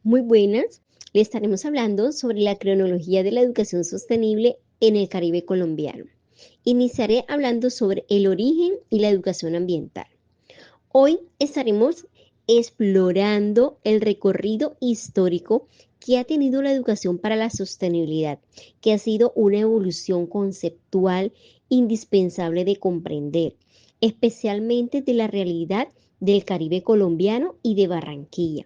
Muy buenas, le estaremos hablando sobre la cronología de la educación sostenible en el Caribe colombiano. Iniciaré hablando sobre el origen y la educación ambiental. Hoy estaremos explorando el recorrido histórico que ha tenido la educación para la sostenibilidad, que ha sido una evolución conceptual indispensable de comprender, especialmente de la realidad del Caribe colombiano y de Barranquilla.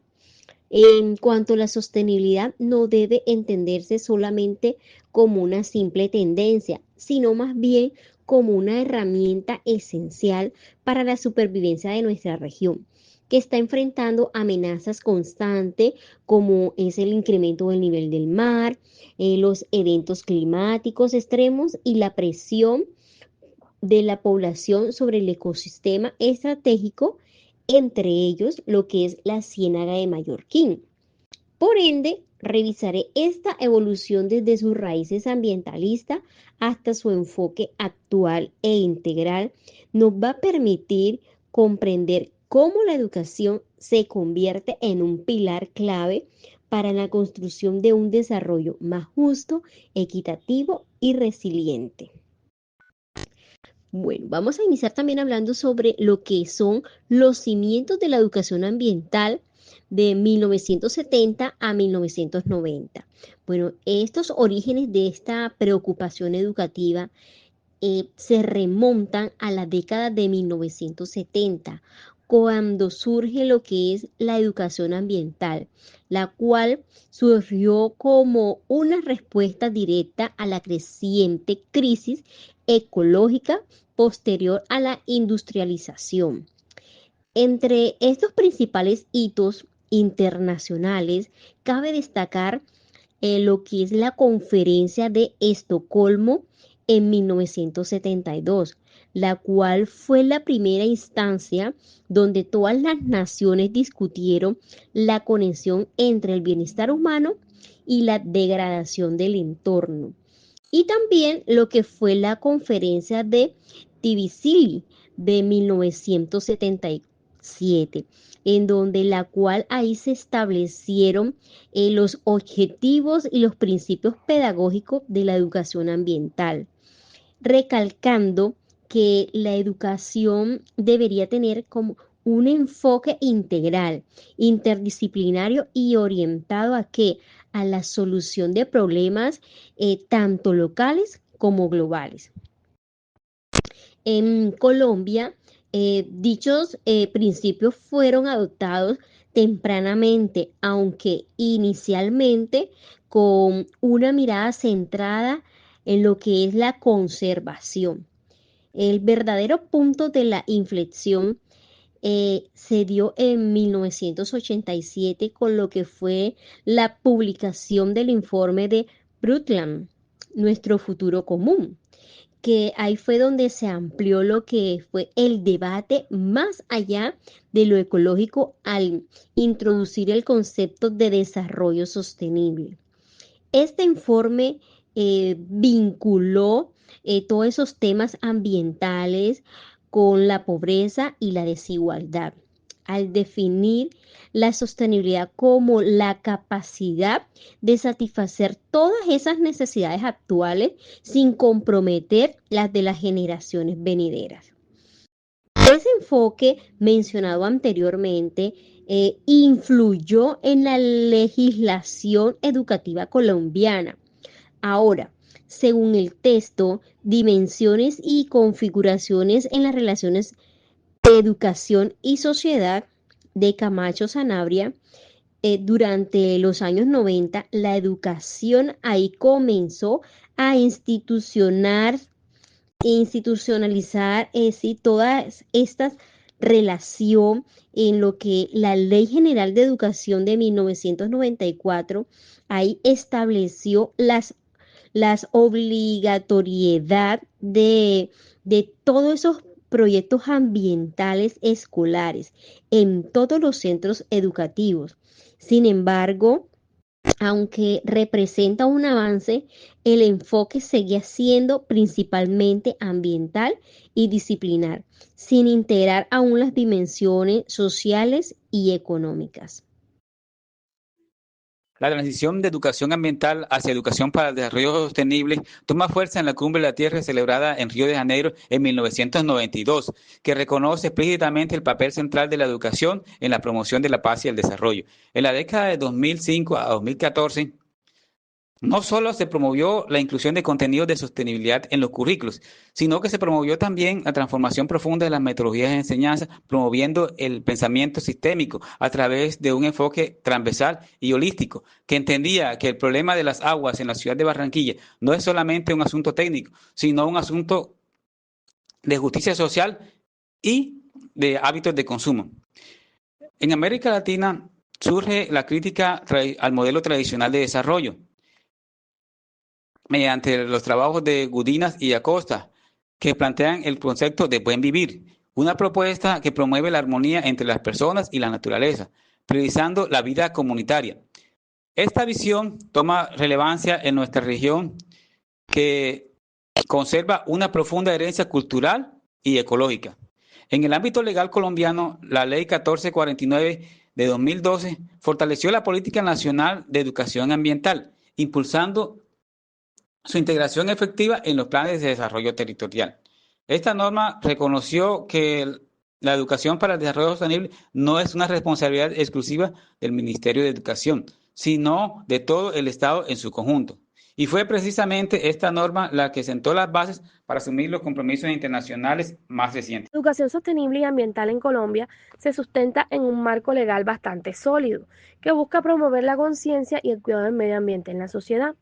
En cuanto a la sostenibilidad, no debe entenderse solamente como una simple tendencia, sino más bien como una herramienta esencial para la supervivencia de nuestra región, que está enfrentando amenazas constantes como es el incremento del nivel del mar, los eventos climáticos extremos y la presión de la población sobre el ecosistema estratégico, entre ellos lo que es la Ciénaga de Mallorquín. Por ende, revisaré esta evolución desde sus raíces ambientalistas hasta su enfoque actual e integral. Nos va a permitir comprender cómo la educación se convierte en un pilar clave para la construcción de un desarrollo más justo, equitativo y resiliente. Bueno, vamos a iniciar también hablando sobre lo que son los cimientos de la educación ambiental de 1970 a 1990. Bueno, estos orígenes de esta preocupación educativa se remontan a la década de 1970, cuando surge lo que es la educación ambiental, la cual surgió como una respuesta directa a la creciente crisis ecológica posterior a la industrialización. Entre estos principales hitos internacionales, cabe destacar lo que es la Conferencia de Estocolmo en 1972, la cual fue la primera instancia donde todas las naciones discutieron la conexión entre el bienestar humano y la degradación del entorno. Y también lo que fue la Conferencia de Tbilisi de 1977, en donde la cual ahí se establecieron los objetivos y los principios pedagógicos de la educación ambiental, recalcando que la educación debería tener como un enfoque integral, interdisciplinario y orientado a qué? A la solución de problemas tanto locales como globales. En Colombia, dichos principios fueron adoptados tempranamente, aunque inicialmente con una mirada centrada en lo que es la conservación. El verdadero punto de la inflexión se dio en 1987 con lo que fue la publicación del informe de Brundtland, Nuestro futuro común, que ahí fue donde se amplió lo que fue el debate más allá de lo ecológico al introducir el concepto de desarrollo sostenible. Este informe vinculó todos esos temas ambientales con la pobreza y la desigualdad, al definir la sostenibilidad como la capacidad de satisfacer todas esas necesidades actuales sin comprometer las de las generaciones venideras. Ese enfoque mencionado anteriormente influyó en la legislación educativa colombiana. Ahora, según el texto, dimensiones y configuraciones en las relaciones de educación y sociedad de Camacho Sanabria, durante los años 90, la educación ahí comenzó a institucionalizar sí, todas estas relación en lo que la Ley General de Educación de 1994 ahí estableció las obligatoriedad de todos esos proyectos ambientales escolares en todos los centros educativos. Sin embargo, aunque representa un avance, el enfoque seguía siendo principalmente ambiental y disciplinar, sin integrar aún las dimensiones sociales y económicas. La transición de educación ambiental hacia educación para el desarrollo sostenible toma fuerza en la Cumbre de la Tierra celebrada en Río de Janeiro en 1992, que reconoce explícitamente el papel central de la educación en la promoción de la paz y el desarrollo. En la década de 2005 a 2014, no solo se promovió la inclusión de contenidos de sostenibilidad en los currículos, sino que se promovió también la transformación profunda de las metodologías de enseñanza, promoviendo el pensamiento sistémico a través de un enfoque transversal y holístico, que entendía que el problema de las aguas en la ciudad de Barranquilla no es solamente un asunto técnico, sino un asunto de justicia social y de hábitos de consumo. En América Latina surge la crítica al modelo tradicional de desarrollo mediante los trabajos de Gudinas y Acosta, que plantean el concepto de buen vivir, una propuesta que promueve la armonía entre las personas y la naturaleza, priorizando la vida comunitaria. Esta visión toma relevancia en nuestra región, que conserva una profunda herencia cultural y ecológica. En el ámbito legal colombiano, la Ley 1449 de 2012 fortaleció la política nacional de educación ambiental, impulsando su integración efectiva en los planes de desarrollo territorial. Esta norma reconoció que la educación para el desarrollo sostenible no es una responsabilidad exclusiva del Ministerio de Educación, sino de todo el Estado en su conjunto. Y fue precisamente esta norma la que sentó las bases para asumir los compromisos internacionales más recientes. La educación sostenible y ambiental en Colombia se sustenta en un marco legal bastante sólido, que busca promover la conciencia y el cuidado del medio ambiente en la sociedad.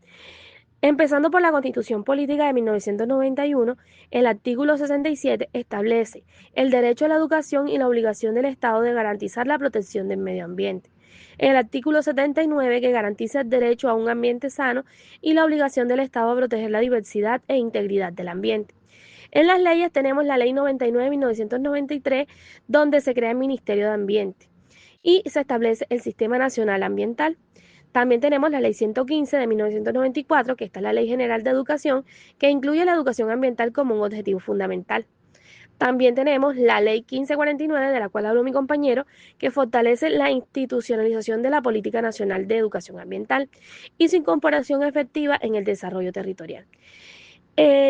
Empezando por la Constitución Política de 1991, el artículo 67 establece el derecho a la educación y la obligación del Estado de garantizar la protección del medio ambiente. El artículo 79 que garantiza el derecho a un ambiente sano y la obligación del Estado a proteger la diversidad e integridad del ambiente. En las leyes tenemos la Ley 99 de 1993, donde se crea el Ministerio de Ambiente y se establece el Sistema Nacional Ambiental. También tenemos la Ley 115 de 1994, que está la Ley General de Educación, que incluye la educación ambiental como un objetivo fundamental. También tenemos la Ley 1549, de la cual habló mi compañero, que fortalece la institucionalización de la Política Nacional de Educación Ambiental y su incorporación efectiva en el desarrollo territorial.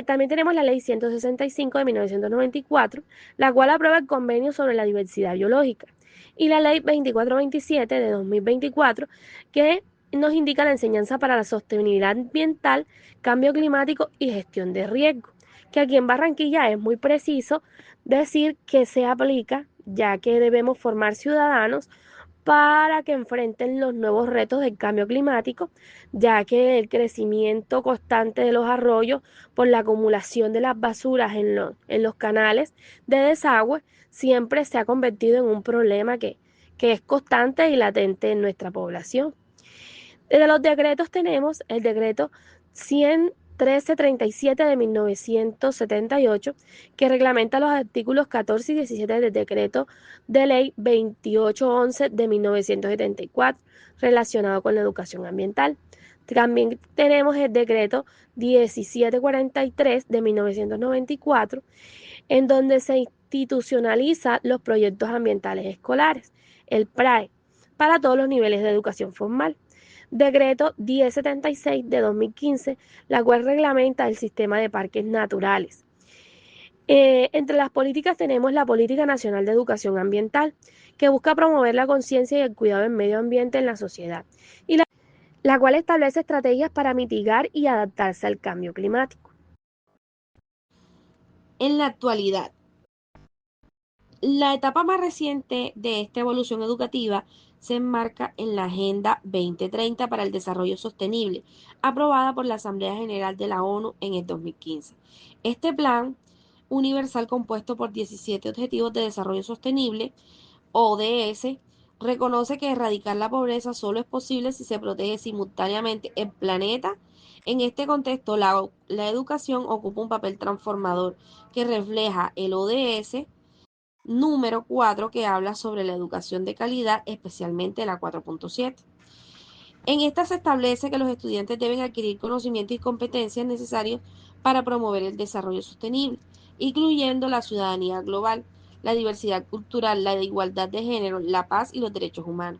También tenemos la Ley 165 de 1994, la cual aprueba el Convenio sobre la Diversidad Biológica, y la Ley 2427 de 2024, que nos indica la enseñanza para la sostenibilidad ambiental, cambio climático y gestión de riesgo, que aquí en Barranquilla es muy preciso decir que se aplica, ya que debemos formar ciudadanos para que enfrenten los nuevos retos del cambio climático, ya que el crecimiento constante de los arroyos por la acumulación de las basuras en los canales de desagüe siempre se ha convertido en un problema que es constante y latente en nuestra población. De los decretos tenemos el decreto 1337 de 1978, que reglamenta los artículos 14 y 17 del decreto de ley 2811 de 1974, relacionado con la educación ambiental. También tenemos el decreto 1743 de 1994, en donde se institucionaliza los proyectos ambientales escolares, el PRAE, para todos los niveles de educación formal. Decreto 1076 de 2015, la cual reglamenta el sistema de parques naturales. Entre las políticas tenemos la Política Nacional de Educación Ambiental, que busca promover la conciencia y el cuidado del medio ambiente en la sociedad, y la cual establece estrategias para mitigar y adaptarse al cambio climático. En la actualidad, la etapa más reciente de esta evolución educativa se enmarca en la Agenda 2030 para el Desarrollo Sostenible, aprobada por la Asamblea General de la ONU en el 2015. Este plan universal, compuesto por 17 Objetivos de Desarrollo Sostenible, ODS, reconoce que erradicar la pobreza solo es posible si se protege simultáneamente el planeta. En este contexto, la educación ocupa un papel transformador que refleja el ODS número 4, que habla sobre la educación de calidad, especialmente la 4.7. En esta se establece que los estudiantes deben adquirir conocimientos y competencias necesarios para promover el desarrollo sostenible, incluyendo la ciudadanía global, la diversidad cultural, la igualdad de género, la paz y los derechos humanos.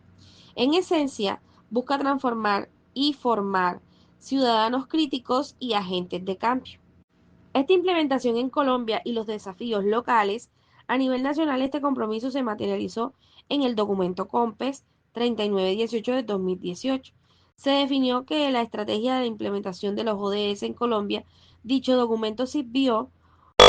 En esencia, busca transformar y formar ciudadanos críticos y agentes de cambio. Esta implementación en Colombia y los desafíos locales, a nivel nacional este compromiso se materializó en el documento COMPES 3918 de 2018. Se definió que la estrategia de implementación de los ODS en Colombia, dicho documento sirvió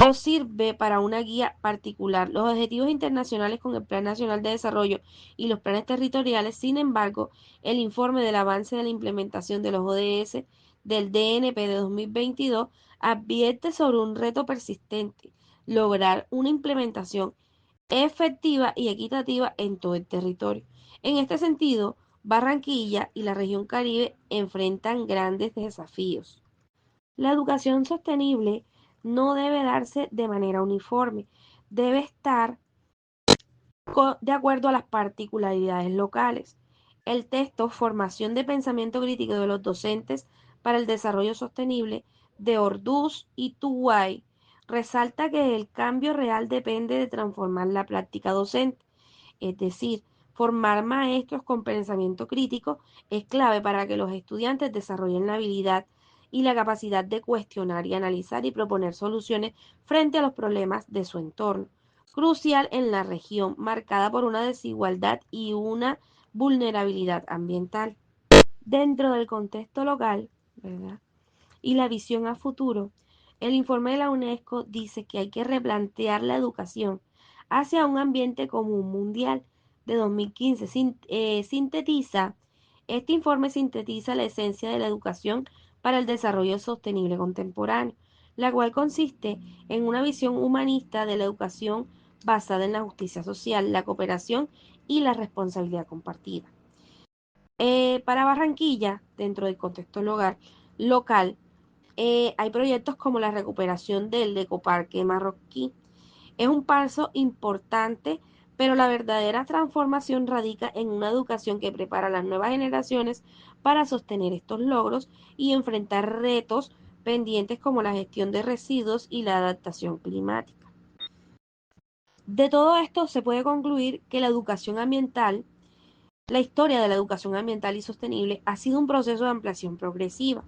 o sirve para una guía particular. Los objetivos internacionales con el Plan Nacional de Desarrollo y los planes territoriales, sin embargo, el informe del avance de la implementación de los ODS del DNP de 2022 advierte sobre un reto persistente, lograr una implementación efectiva y equitativa en todo el territorio. En este sentido, Barranquilla y la región Caribe enfrentan grandes desafíos. La educación sostenible no debe darse de manera uniforme, debe estar de acuerdo a las particularidades locales. El texto Formación de Pensamiento Crítico de los Docentes para el Desarrollo Sostenible de Orduz y Tuguay resalta que el cambio real depende de transformar la práctica docente, es decir, formar maestros con pensamiento crítico es clave para que los estudiantes desarrollen la habilidad y la capacidad de cuestionar y analizar y proponer soluciones frente a los problemas de su entorno, crucial en la región marcada por una desigualdad y una vulnerabilidad ambiental. Dentro del contexto local, ¿verdad? Y la visión a futuro, el informe de la UNESCO dice que hay que replantear la educación hacia un ambiente común mundial de 2015. Este informe sintetiza la esencia de la educación para el desarrollo sostenible contemporáneo, la cual consiste en una visión humanista de la educación basada en la justicia social, la cooperación y la responsabilidad compartida. Para Barranquilla, dentro del contexto local, hay proyectos como la recuperación del ecoparque marroquí. Es un paso importante, pero la verdadera transformación radica en una educación que prepara a las nuevas generaciones para sostener estos logros y enfrentar retos pendientes como la gestión de residuos y la adaptación climática. De todo esto se puede concluir que la historia de la educación ambiental y sostenible ha sido un proceso de ampliación progresiva,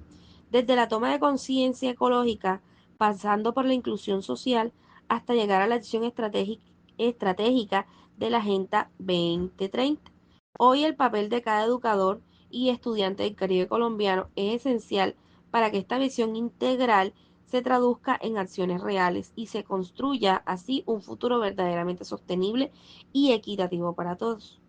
desde la toma de conciencia ecológica, pasando por la inclusión social, hasta llegar a la acción estratégica de la Agenda 2030. Hoy el papel de cada educador y estudiante del Caribe colombiano es esencial para que esta visión integral se traduzca en acciones reales y se construya así un futuro verdaderamente sostenible y equitativo para todos.